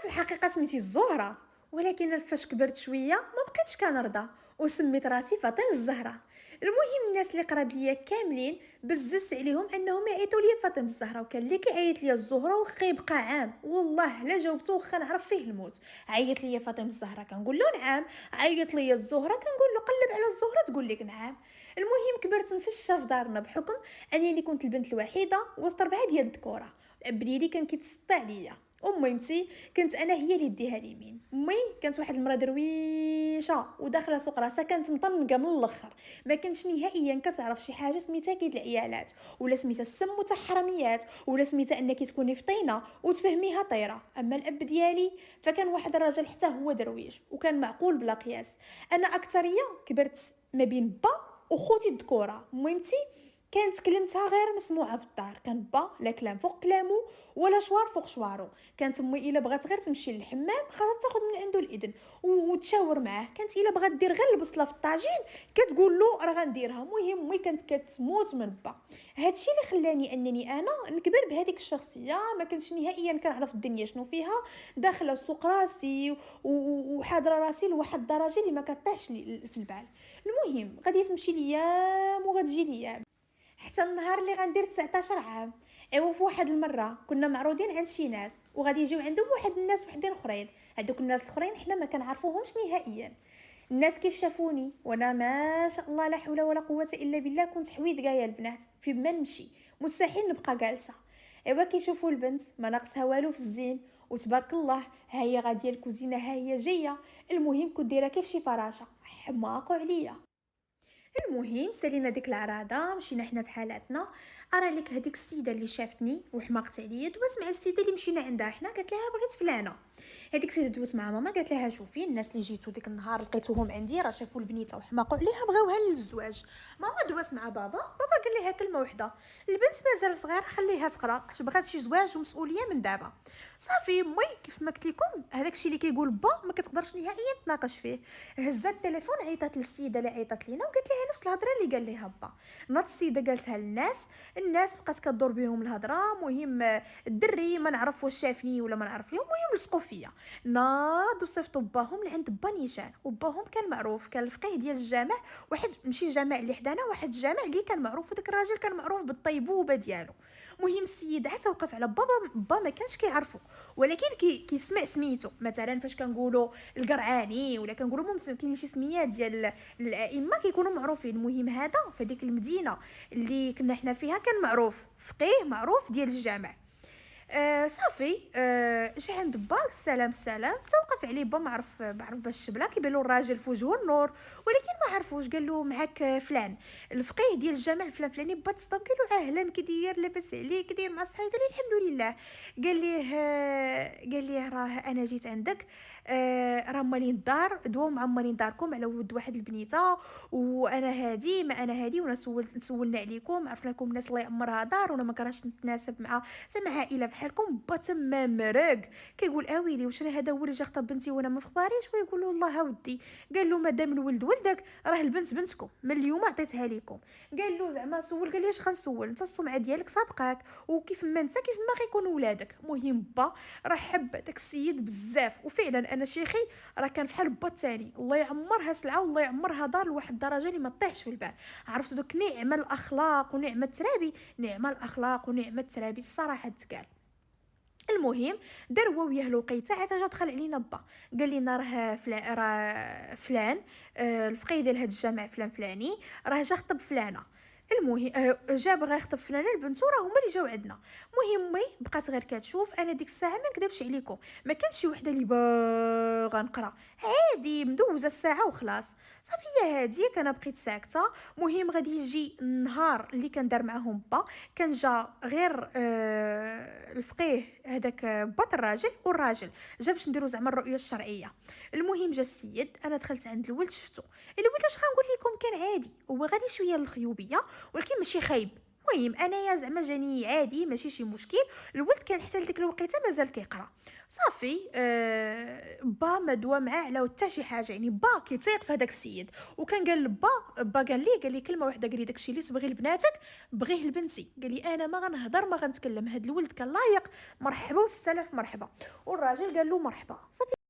في الحقيقة سميتي الزهرة، ولكن فاش كبرت شوية ما بقيتش كنرضى وسميت راسي فاطمة الزهراء. المهم الناس اللي قراب ليا كاملين بزز عليهم انهم يعيطوا لي فاطمة الزهراء، وكان اللي كيعيط لي الزهرة وخا يبقى عام والله لا جاوبته وخا نعرف فيه الموت. عيط لي فاطمة الزهراء كنقول له نعم، عيط لي الزهرة كنقول له قلب على الزهرة تقول لك نعم. المهم كبرت مفشه في دارنا بحكم انني كنت البنت الوحيده وسط 4 ديال الذكوره. الاب ديالي كان كيتسطى عليا. اميمتي كنت انا هي اللي ديها اليمين. امي كانت واحد المراه درويشه وداخله سوق راسها، كانت مطنقه من الاخر، ما كانش نهائيا كتعرف شي حاجه سميتها كيد العيالات ولا سميتها السم وتا حراميات ولا سميتها انك تكوني في طينه وتفهميها طيره. اما الاب ديالي فكان واحد الراجل حتى هو درويش وكان معقول بلا قياس. انا اكثريه كبرت ما بين با وخوتي الذكوره. ميمتي كانت كلمتها غير مسموعه في الدار، كان با لا كلام فوق كلامو ولا شوار فوق شوارو. كانت امي الا بغات غير تمشي للحمام خاصها تاخذ من عنده الاذن وتشاور معاه. كانت الا بغات دير غير البصله في الطاجين كتقول له راه غنديرها. المهم امي كانت كتموت من با. هادشي اللي خلاني انني انا نكبر بهذيك الشخصيه، ما كنتش نهائيا كنعرف الدنيا شنو فيها، داخله سوق راسي وحاضره راسي لواحد الدرجه اللي ما كطيحش لي في البال. المهم غادي تمشي ليام وغتجي ليام حتى النهار اللي غندير 19 عام. ايوا في واحد المره كنا معروضين عند شي ناس وغادي يجيو عندهم واحد الناس وحدين اخرين. هذوك الناس الاخرين حنا ما كنعرفوهمش نهائيا. الناس كيف شافوني وانا ما شاء الله لا حول ولا قوه الا بالله كنت حويط كاع البنات في ما نمشي مستحيل نبقى جالسه. ايوا كيشوفوا البنت ما ناقصها والو في الزين وتبارك الله، ها هي غاديه الكوزينه ها هي جايه. المهم كنت دايره كيف شي فراشه حماقوا عليا. المهم سالينا ديك العراضه مشينا حنا بحالاتنا. ارى لك هذيك السيده اللي شافتني وحماقت عليا دوات مع السيده اللي مشينا عندها حنا، قالت لها بغيت فلانه. هذيك السيده دوات مع ماما قالت لها شوفي الناس اللي جيتو ديك النهار لقيتوهم عندي راه شافوا البنيته وحماقوا عليها بغاوها للزواج. ماما دوات مع بابا قال لها كلمه وحده، البنت مازال صغيره خليها تقرا، اش بغات شي زواج ومسؤوليه من دابا. صافي امي كيف ما قلت لكم هذاك الشيء اللي كيقول با ما كتقدرش نهائيا تناقش فيه. هزات التليفون عيطات للسيده اللي عيطات لينا وقالت لها نفس الهضره اللي قال ليها با. ناض السيده قالتها للناس، الناس بقات كدور بهم الهضره. مهم الدري ما نعرف واش شافني ولا ما نعرف ليهم، المهم لصقوا فيا. ناض وصيفطوا باهم لعند با نيشان، وباهم كان معروف، كان الفقيه ديال الجامع، واحد ماشي الجامع اللي حدانا، واحد الجامع اللي كان معروف، وداك الراجل كان معروف بالطيبوبه ديالو. مهم السيد حتى وقف على با ما كانش كيعرفو، ولكن كيسمع سميتو. مثلا فاش كنقولوا القرعاني ولا كنقولوا ممكن كاين شي سميات ديال الائمه كيكونوا معروفين. المهم هذا في ديك المدينه اللي كنا حنا فيها كان معروف فقيه معروف ديال الجامع. صافي جا عند با السلام توقف عليه با. بعرف باش الشبله كيبان له الراجل في وجهه النور، ولكن ما عرفوش. قال له معاك فلان الفقيه ديال الجامع فلان فلاني. با تصدم قال له اهلا كي لاباس عليك كي داير مع صحابي؟ قال لي الحمد لله. قال ليه راه انا جيت عندك، راه مالين الدار دوا معمرين داركم على ود واحد البنيته، وانا هادي ما انا هادي، وانا سولنا عليكم عرفنا لكم الناس الله يعمرها دار وانا ما كرهتش نتناسب مع زعما عائله بحالكم. با تما مرق كيقول اويلي واش هذا هو اللي جا خطب بنتي وانا ما فخباريش؟ ويقول له الله ودي. قال له مادام الولد ولدك راه البنت بنتكم من اليوم عطيتها لكم. قال له زعما سول. قال لي اش غنسول انت السمعه ديالك سابقاك وكيف ما انت كيف ما غيكونوا ولادك. مهم با راه حب داك السيد بزاف، وفعلا انا شيخي راه كان فحال با الثاني، الله يعمرها سلعه والله يعمرها دار لواحد الدرجه اللي ما طيحش في البال. عرفت دوك نعمه الاخلاق ونعمه الترابي، نعمه الاخلاق ونعمه الترابي الصراحه تقال. المهم دار هو وياه لوقيته حتى جا دخل علينا با. قال لنا راه فلان الفقيه ديال هاد الجامع فلان فلاني راه جا خطب فلانه. المهم جا بغا يخطب فلانه البنت وراه هما اللي جاو عندنا. المهم مي بقات غير كتشوف. انا ديك الساعه ما نكذبش عليكم ما كانش شي وحده اللي باغا نقرا، عادي مدوزه الساعه وخلاص. صافي يا هاديه انا بقيت ساكته. مهم غادي يجي النهار اللي كان دار معاهم با، كان جا غير الفقيه هذاك بط الراجل، والراجل جا باش نديرو زعما الرؤيه الشرعيه. المهم جا السيد، انا دخلت عند الولد شفتو. الولد اش غنقول لكم كان عادي، هو غادي شويه للخيوبيه ولكن ماشي خايب، المهم انايا زعما جاني عادي ماشي شي مشكل. الولد كان حتى لديك الوقيته مازال كيقرا. صافي با ما دوا معاه على حتى شي حاجه، يعني با كيتيق في هذاك السيد. وكان قال لبا، با قال لي كلمه واحده، قال لي داكشي اللي تبغي لبناتك بغيه لبنتي. قال لي انا ما غنهضر ما غنتكلم، هذا الولد كان لايق، مرحبا و6000 مرحبا. والراجل قال له مرحبا. صافي